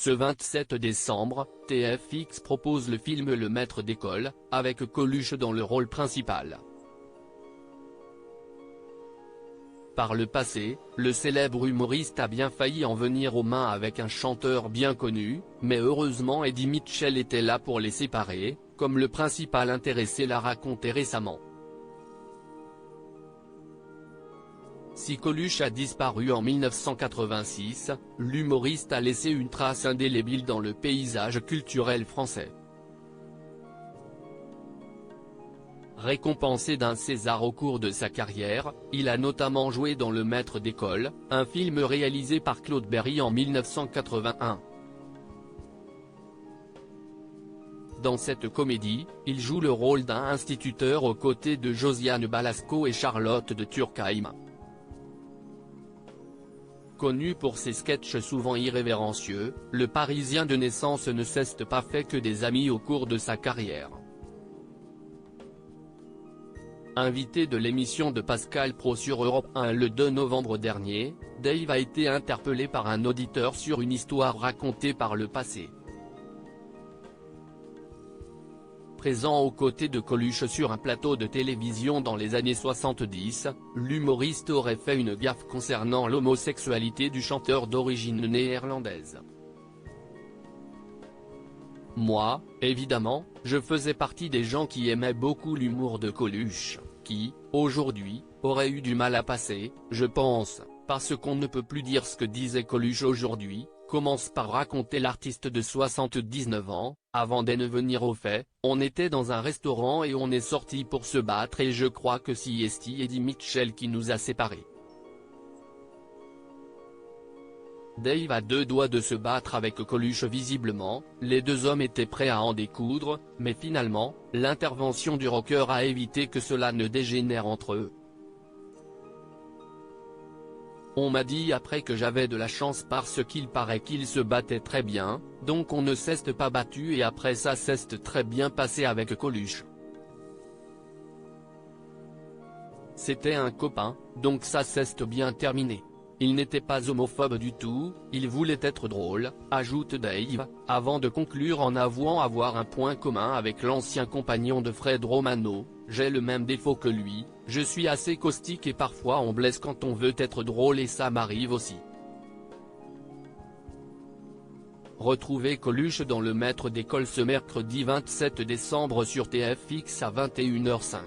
Ce 27 décembre, TFX propose le film Le Maître d'école, avec Coluche dans le rôle principal. Par le passé, le célèbre humoriste a bien failli en venir aux mains avec un chanteur bien connu, mais heureusement Eddie Mitchell était là pour les séparer, comme le principal intéressé l'a raconté récemment. Si Coluche a disparu en 1986, l'humoriste a laissé une trace indélébile dans le paysage culturel français. Récompensé d'un César au cours de sa carrière, il a notamment joué dans Le Maître d'école, un film réalisé par Claude Berry en 1981. Dans cette comédie, il joue le rôle d'un instituteur aux côtés de Josiane Balasco et Charlotte de Turckheim. Connu pour ses sketchs souvent irrévérencieux, le Parisien de naissance ne s'est pas fait que des amis au cours de sa carrière. Invité de l'émission de Pascal Praud sur Europe 1 le 2 novembre dernier, Dave a été interpellé par un auditeur sur une histoire racontée par le passé. Présent aux côtés de Coluche sur un plateau de télévision dans les années 70, l'humoriste aurait fait une gaffe concernant l'homosexualité du chanteur d'origine néerlandaise. Moi, évidemment, je faisais partie des gens qui aimaient beaucoup l'humour de Coluche, qui, aujourd'hui, aurait eu du mal à passer, je pense, parce qu'on ne peut plus dire ce que disait Coluche aujourd'hui, commence par raconter l'artiste de 79 ans, avant d'en venir aux faits, on était dans un restaurant et on est sorti pour se battre et je crois que c'est Eddie Mitchell qui nous a séparés. Dave a deux doigts de se battre avec Coluche visiblement, les deux hommes étaient prêts à en découdre, mais finalement, l'intervention du rocker a évité que cela ne dégénère entre eux. On m'a dit après que j'avais de la chance parce qu'il paraît qu'il se battait très bien, donc on ne s'est pas battu et après ça s'est très bien passé avec Coluche. C'était un copain, donc ça s'est bien terminé. Il n'était pas homophobe du tout, il voulait être drôle, ajoute Dave, avant de conclure en avouant avoir un point commun avec l'ancien compagnon de Fred Romano: j'ai le même défaut que lui, je suis assez caustique et parfois on blesse quand on veut être drôle et ça m'arrive aussi. Retrouvez Coluche dans Le Maître d'école ce mercredi 27 décembre sur TFX à 21h05.